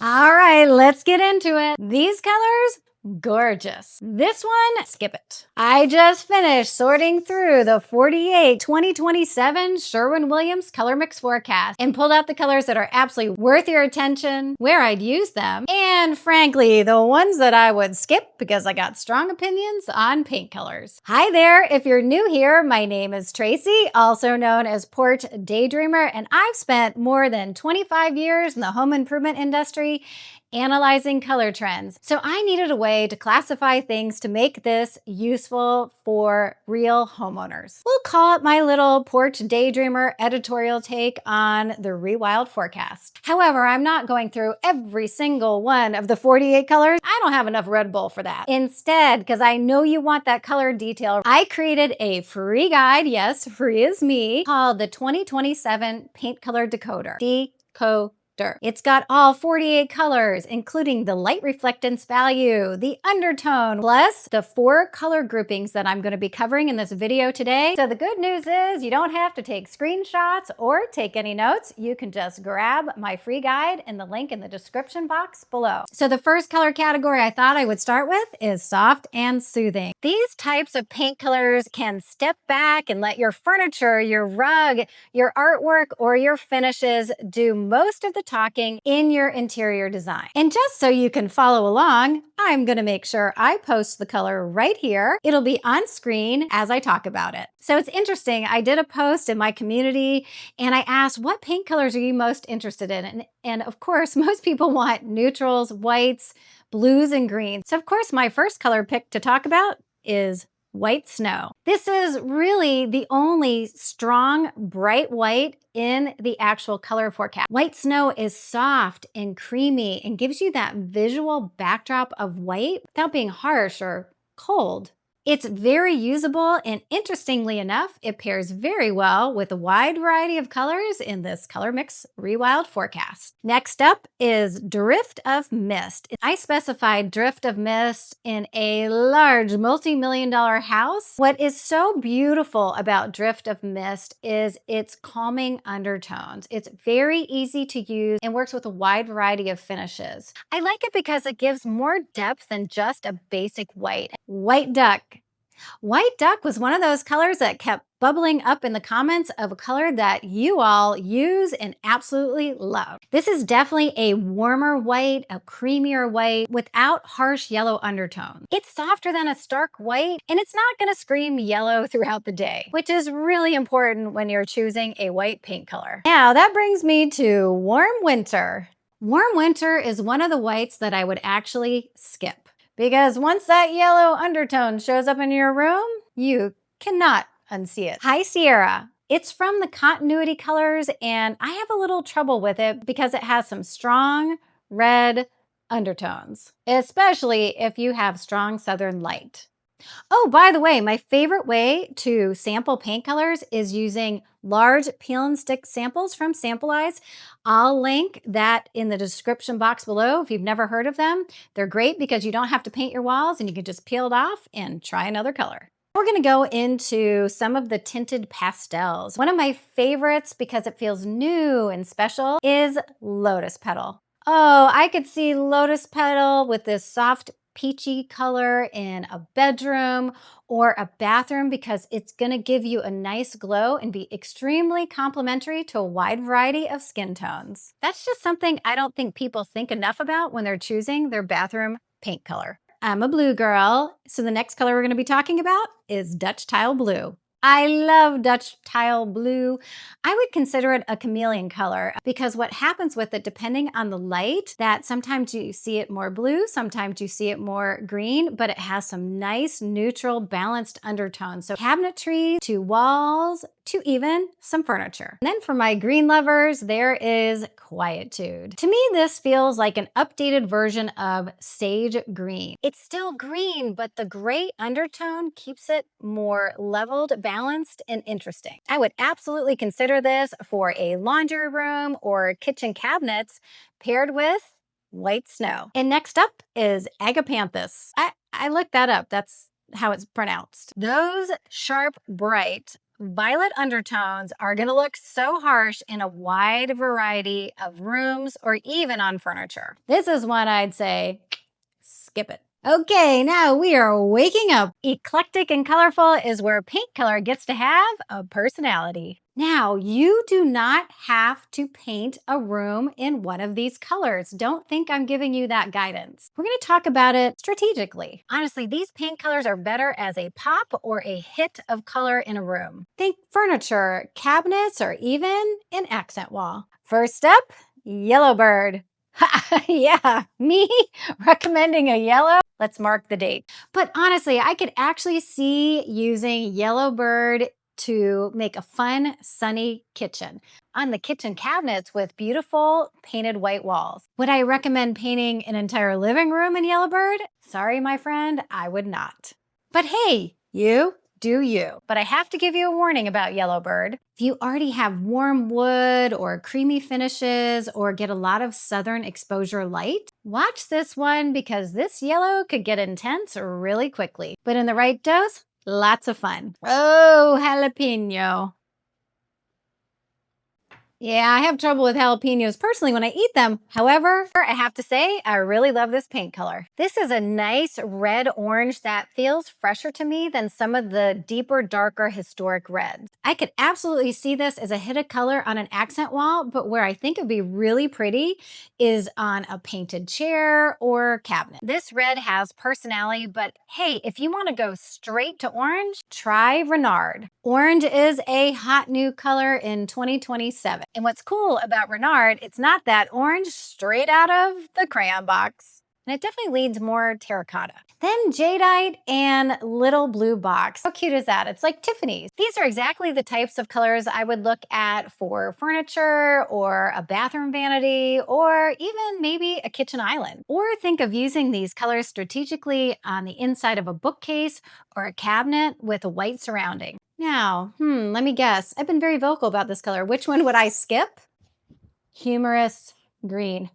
All right, let's get into it. These colors, gorgeous. This one, skip it. I just finished sorting through the 48 2027 Sherwin-Williams Colormix Forecast and pulled out the colors that are absolutely worth your attention, where I'd use them, and frankly, the ones that I would skip because I got strong opinions on paint colors. Hi there, if you're new here, my name is Tracey, also known as Porch Daydreamer, and I've spent more than 25 years in the home improvement industry analyzing color trends. So I needed a way to classify things to make this useful for real homeowners. We'll call it my little Porch Daydreamer editorial take on the Rewild forecast. However, I'm not going through every single one of the 48 colors. I don't have enough Red Bull for that. Instead, because I know you want that color detail, I created a free guide, yes, free as me, called the 2027 Paint Color Decoder. Decoder. It's got all 48 colors, including the light reflectance value, the undertone, plus the 4 color groupings that I'm going to be covering in this video today. So the good news is you don't have to take screenshots or take any notes. You can just grab my free guide in the link in the description box below. So the first color category I thought I would start with is soft and soothing. These types of paint colors can step back and let your furniture, your rug, your artwork, or your finishes do most of the talking in your interior design. And just so you can follow along, I'm going to make sure I post the color right here. It'll be on screen as I talk about it. So it's interesting. I did a post in my community and I asked, what paint colors are you most interested in? And of course, most people want neutrals, whites, blues, and greens. So of course, my first color pick to talk about is white snow. This is really the only strong, bright white in the actual color forecast. White snow is soft and creamy and gives you that visual backdrop of white without being harsh or cold. It's very usable, and interestingly enough, it pairs very well with a wide variety of colors in this Colormix Rewild forecast. Next up is Drift of Mist. I specified Drift of Mist in a large multi-million-dollar house. What is so beautiful about Drift of Mist is its calming undertones. It's very easy to use and works with a wide variety of finishes. I like it because it gives more depth than just a basic white. White Duck. White Duck was one of those colors that kept bubbling up in the comments of a color that you all use and absolutely love. This is definitely a warmer white, a creamier white without harsh yellow undertones. It's softer than a stark white, and it's not going to scream yellow throughout the day, which is really important when you're choosing a white paint color. Now that brings me to Warm Winter. Warm Winter is one of the whites that I would actually skip. Because once that yellow undertone shows up in your room, you cannot unsee it. High Sierra. It's from the Continuity colors, and I have a little trouble with it because it has some strong red undertones, especially if you have strong Southern light. Oh, by the way, my favorite way to sample paint colors is using large peel and stick samples from Sample-Eyes. I'll link that in the description box below if you've never heard of them. They're great because you don't have to paint your walls and you can just peel it off and try another color. We're going to go into some of the tinted pastels. One of my favorites because it feels new and special is Lotus Petal. Oh, I could see Lotus Petal with this soft peachy color in a bedroom or a bathroom because it's going to give you a nice glow and be extremely complementary to a wide variety of skin tones. That's just something I don't think people think enough about when they're choosing their bathroom paint color. I'm a blue girl, so the next color we're going to be talking about is Dutch Tile Blue. I love Dutch Tile Blue. I would consider it a chameleon color because what happens with it, depending on the light, that sometimes you see it more blue, sometimes you see it more green, but it has some nice, neutral, balanced undertones. So cabinetry to walls to even some furniture. And then for my green lovers, there is Quietude. To me, this feels like an updated version of sage green. It's still green, but the gray undertone keeps it more leveled, balanced, and interesting. I would absolutely consider this for a laundry room or kitchen cabinets paired with white snow. And next up is Agapanthus. I looked that up. That's how it's pronounced. Those sharp, bright violet undertones are going to look so harsh in a wide variety of rooms or even on furniture. This is one I'd say, skip it. Okay, now we are waking up. Eclectic and colorful is where paint color gets to have a personality. Now, you do not have to paint a room in one of these colors. Don't think I'm giving you that guidance. We're going to talk about it strategically. Honestly, these paint colors are better as a pop or a hit of color in a room. Think furniture, cabinets, or even an accent wall. First up, Yellowbird. Yeah, me recommending a yellow. Let's mark the date. But honestly, I could actually see using Yellowbird to make a fun, sunny kitchen on the kitchen cabinets with beautiful painted white walls. Would I recommend painting an entire living room in Yellowbird? Sorry, my friend, I would not. But hey, you do you. But I have to give you a warning about Yellowbird. If you already have warm wood or creamy finishes or get a lot of southern exposure light, watch this one because this yellow could get intense really quickly. But in the right dose, lots of fun. Oh, jalapeno. Yeah, I have trouble with jalapenos personally when I eat them. However, I have to say, I really love this paint color. This is a nice red orange that feels fresher to me than some of the deeper, darker historic reds. I could absolutely see this as a hit of color on an accent wall, but where I think it'd be really pretty is on a painted chair or cabinet. This red has personality, but hey, if you want to go straight to orange, try Reynard. Orange is a hot new color in 2027. And what's cool about Reynard, it's not that orange straight out of the crayon box. And it definitely leans more terracotta. Then Jadite and Little Blue Box. How cute is that? It's like Tiffany's. These are exactly the types of colors I would look at for furniture or a bathroom vanity or even maybe a kitchen island. Or think of using these colors strategically on the inside of a bookcase or a cabinet with a white surrounding. Now, let me guess. I've been very vocal about this color. Which one would I skip? Humorous green.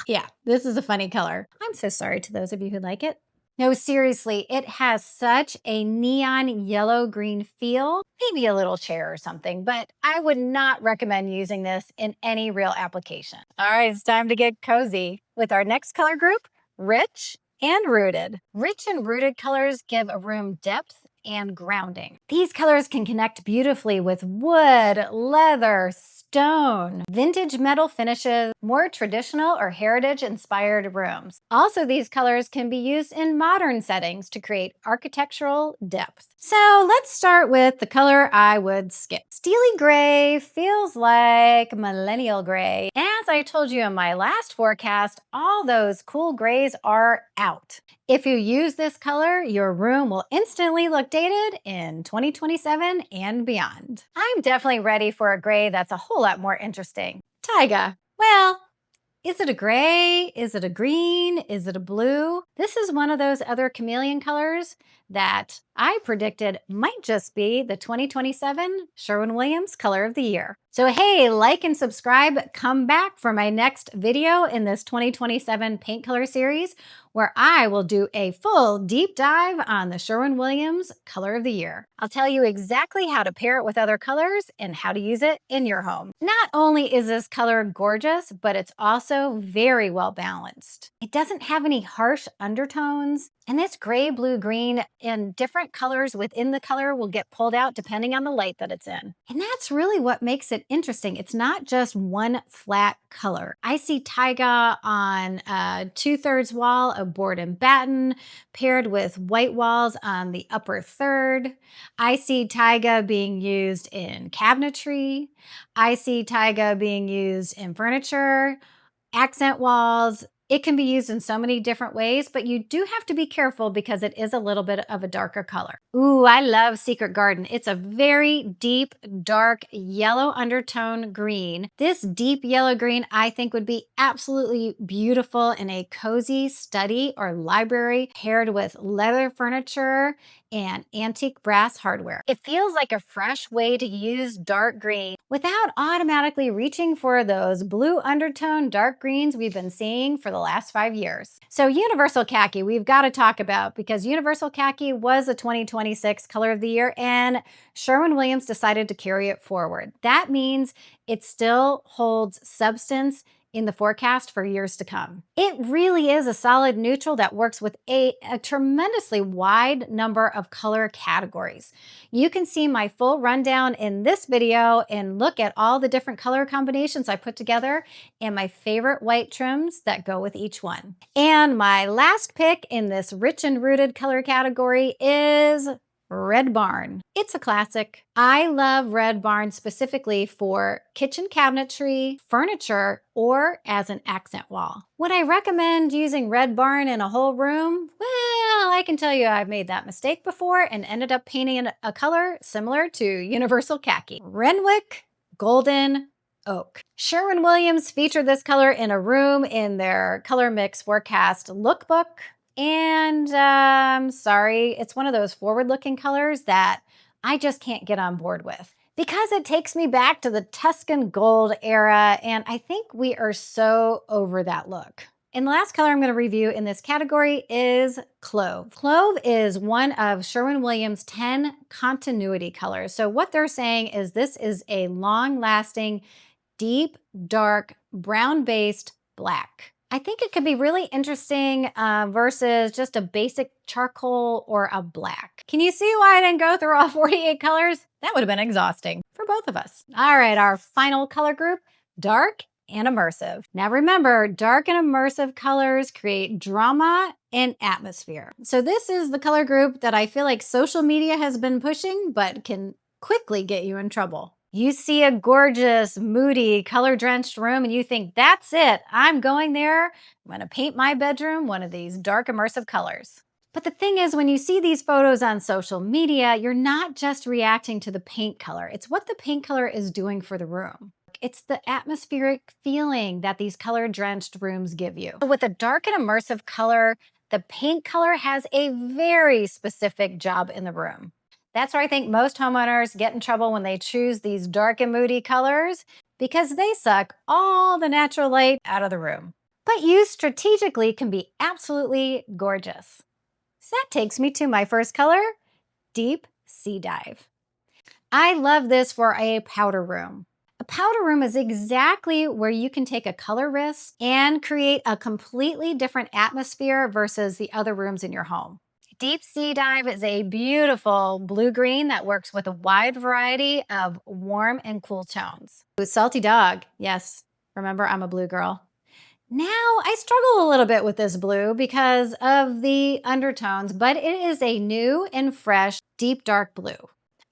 Yeah, this is a funny color. I'm so sorry to those of you who like it. No, seriously, it has such a neon yellow-green feel. Maybe a little chair or something, but I would not recommend using this in any real application. All right, it's time to get cozy with our next color group, Rich and Rooted. Rich and rooted colors give a room depth and grounding. These colors can connect beautifully with wood, leather, stone, vintage metal finishes, more traditional or heritage-inspired rooms. Also, these colors can be used in modern settings to create architectural depth. So let's start with the color I would skip. Steely gray feels like millennial gray. As I told you in my last forecast, all those cool grays are out. If you use this color, your room will instantly look dated in 2027 and beyond. I'm definitely ready for a gray that's a whole lot more interesting. Taiga. Well, is it a gray? Is it a green? Is it a blue? This is one of those other chameleon colors that I predicted might just be the 2027 Sherwin-Williams Color of the Year. So hey, like and subscribe. Come back for my next video in this 2027 paint color series where I will do a full deep dive on the Sherwin-Williams Color of the Year. I'll tell you exactly how to pair it with other colors and how to use it in your home. Not only is this color gorgeous, but it's also very well balanced. It doesn't have any harsh undertones, and this gray, blue, green, and different colors within the color will get pulled out depending on the light that it's in. And that's really what makes it interesting. It's not just one flat color. I see Taiga on a 2/3 wall of board and batten paired with white walls on the upper third. I see Taiga being used in cabinetry. I see Taiga being used in furniture, accent walls. It can be used in so many different ways, but you do have to be careful because it is a little bit of a darker color. Ooh, I love Secret Garden. It's a very deep, dark yellow undertone green. This deep yellow green I think would be absolutely beautiful in a cozy study or library paired with leather furniture and antique brass hardware. It feels like a fresh way to use dark green without automatically reaching for those blue undertone dark greens we've been seeing for the last 5 years. So Universal Khaki, we've got to talk about, because Universal Khaki was a 2026 color of the year and Sherwin-Williams decided to carry it forward. That means it still holds substance in the forecast for years to come. It really is a solid neutral that works with a tremendously wide number of color categories. You can see my full rundown in this video and look at all the different color combinations I put together and my favorite white trims that go with each one. And my last pick in this rich and rooted color category is Red Barn. It's a classic. I love Red Barn specifically for kitchen cabinetry, furniture, or as an accent wall. Would I recommend using Red Barn in a whole room? Well, I can tell you I've made that mistake before and ended up painting a color similar to Universal Khaki. Renwick Golden Oak. Sherwin-Williams featured this color in a room in their Colormix Forecast lookbook. And sorry, it's one of those forward-looking colors that I just can't get on board with because it takes me back to the Tuscan gold era, and I think we are so over that look. And the last color I'm going to review in this category is Clove. Clove is one of Sherwin-Williams' 10 continuity colors. So what they're saying is this is a long-lasting, deep, dark, brown-based black. I think it could be really interesting versus just a basic charcoal or a black. Can you see why I didn't go through all 48 colors? That would have been exhausting for both of us. All right, our final color group, Dark and Immersive. Now remember, dark and immersive colors create drama and atmosphere. So this is the color group that I feel like social media has been pushing, but can quickly get you in trouble. You see a gorgeous, moody, color-drenched room and you think, that's it, I'm going there. I'm going to paint my bedroom one of these dark immersive colors. But the thing is, when you see these photos on social media, you're not just reacting to the paint color. It's what the paint color is doing for the room. It's the atmospheric feeling that these color-drenched rooms give you. With a dark and immersive color, the paint color has a very specific job in the room. That's where I think most homeowners get in trouble when they choose these dark and moody colors, because they suck all the natural light out of the room. But used strategically can be absolutely gorgeous. So that takes me to my first color, Deep Sea Dive. I love this for a powder room. A powder room is exactly where you can take a color risk and create a completely different atmosphere versus the other rooms in your home. Deep Sea Dive is a beautiful blue-green that works with a wide variety of warm and cool tones. With Salty Dog, yes, remember I'm a blue girl. Now, I struggle a little bit with this blue because of the undertones, but it is a new and fresh, deep dark blue.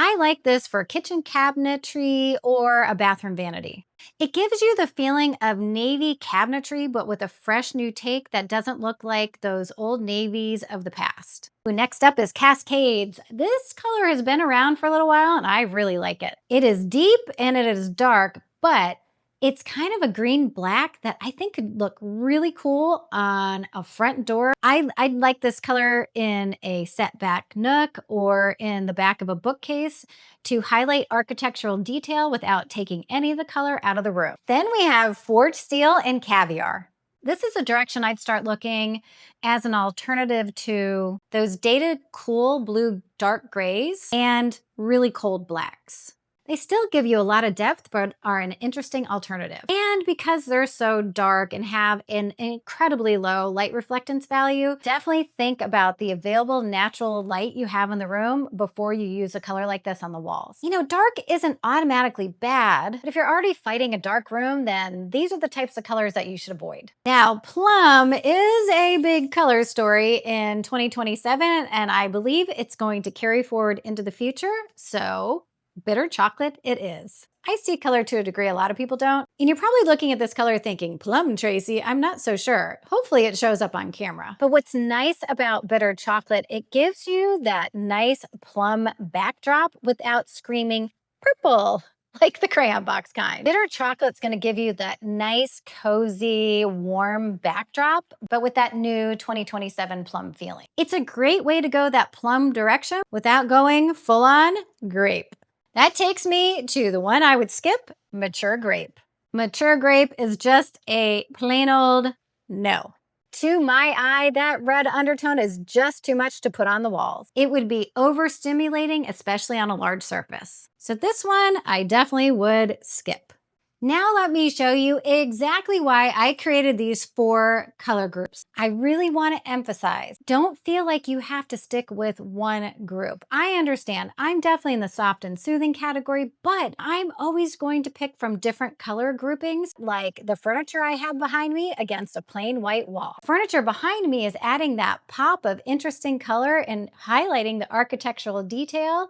I like this for kitchen cabinetry or a bathroom vanity. It gives you the feeling of navy cabinetry, but with a fresh new take that doesn't look like those old navies of the past. Next up is Cascades. This color has been around for a little while and I really like it. It is deep and it is dark, but it's kind of a green-black that I think could look really cool on a front door. I'd like this color in a setback nook or in the back of a bookcase to highlight architectural detail without taking any of the color out of the room. Then we have Forged Steel and Caviar. This is a direction I'd start looking as an alternative to those dated, cool blue dark grays and really cold blacks. They still give you a lot of depth, but are an interesting alternative. And because they're so dark and have an incredibly low light reflectance value, definitely think about the available natural light you have in the room before you use a color like this on the walls. You know, dark isn't automatically bad, but if you're already fighting a dark room, then these are the types of colors that you should avoid. Now, plum is a big color story in 2027, and I believe it's going to carry forward into the future, so bitter chocolate it is. I see color to a degree a lot of people don't. And you're probably looking at this color thinking, plum, Tracy, I'm not so sure. Hopefully it shows up on camera. But what's nice about bitter chocolate, it gives you that nice plum backdrop without screaming purple, like the crayon box kind. Bitter chocolate's gonna give you that nice, cozy, warm backdrop, but with that new 2027 plum feeling. It's a great way to go that plum direction without going full on grape. That takes me to the one I would skip, Mature Grape. Mature Grape is just a plain old no. To my eye, that red undertone is just too much to put on the walls. It would be overstimulating, especially on a large surface. So this one, I definitely would skip. Now let me show you exactly why I created these 4 color groups. I really want to emphasize, don't feel like you have to stick with one group. I understand I'm definitely in the soft and soothing category, but I'm always going to pick from different color groupings, like the furniture I have behind me against a plain white wall. Furniture behind me is adding that pop of interesting color and highlighting the architectural detail,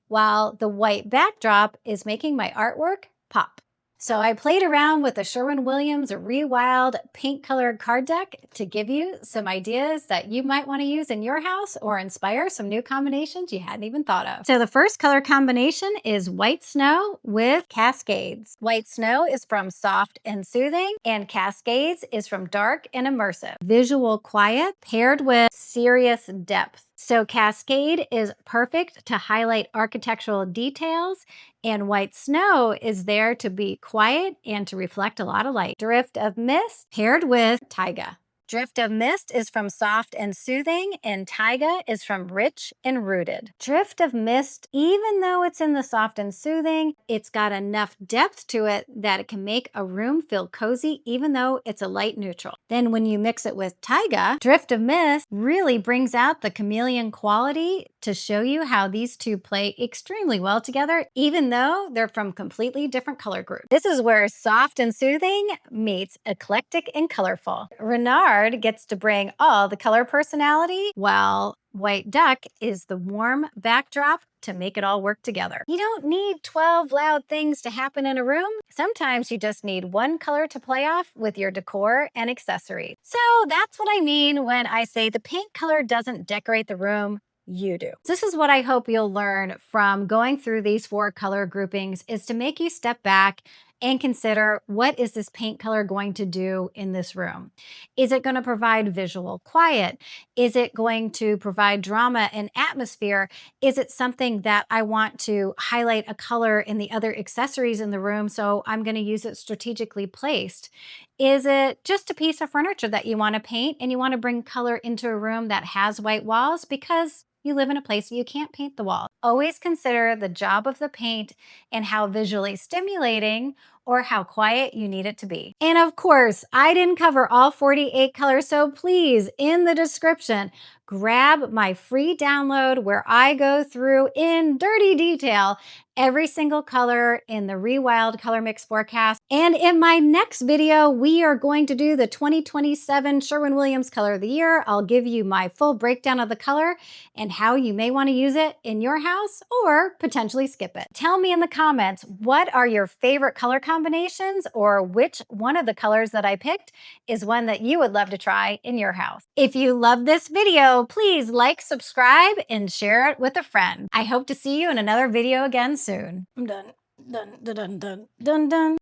while the white backdrop is making my artwork pop. So I played around with the Sherwin-Williams Rewild paint colored card deck to give you some ideas that you might want to use in your house or inspire some new combinations you hadn't even thought of. So the first color combination is White Snow with Cascades. White Snow is from Soft and Soothing, and Cascades is from Dark and Immersive. Visual quiet paired with serious depth. So Cascade is perfect to highlight architectural details, and White Snow is there to be quiet and to reflect a lot of light. Drift of Mist paired with Taiga. Drift of Mist is from Soft and Soothing, and Taiga is from Rich and Rooted. Drift of Mist, even though it's in the Soft and Soothing, it's got enough depth to it that it can make a room feel cozy, even though it's a light neutral. Then when you mix it with Taiga, Drift of Mist really brings out the chameleon quality to show you how these two play extremely well together, even though they're from completely different color groups. This is where Soft and Soothing meets Eclectic and Colorful. Reynard gets to bring all the color personality, while White Duck is the warm backdrop to make it all work together. You don't need 12 loud things to happen in a room. Sometimes you just need one color to play off with your decor and accessories. So that's what I mean when I say the paint color doesn't decorate the room. You do. This is what I hope you'll learn from going through these 4 color groupings, is to make you step back and consider, what is this paint color going to do in this room? Is it going to provide visual quiet? Is it going to provide drama and atmosphere? Is it something that I want to highlight a color in the other accessories in the room, so I'm going to use it strategically placed? Is it just a piece of furniture that you want to paint and you want to bring color into a room that has white walls because you live in a place where you can't paint the wall? Always consider the job of the paint and how visually stimulating or how quiet you need it to be. And of course, I didn't cover all 48 colors, so please, in the description, grab my free download where I go through in dirty detail every single color in the Rewild Colormix Forecast. And in my next video, we are going to do the 2027 Sherwin-Williams Color of the Year. I'll give you my full breakdown of the color and how you may want to use it in your house or potentially skip it. Tell me in the comments, what are your favorite color combinations, or which one of the colors that I picked is one that you would love to try in your house. If you love this video, please like, subscribe, and share it with a friend. I hope to see you in another video again soon. I'm done. Done, done, done, done, done.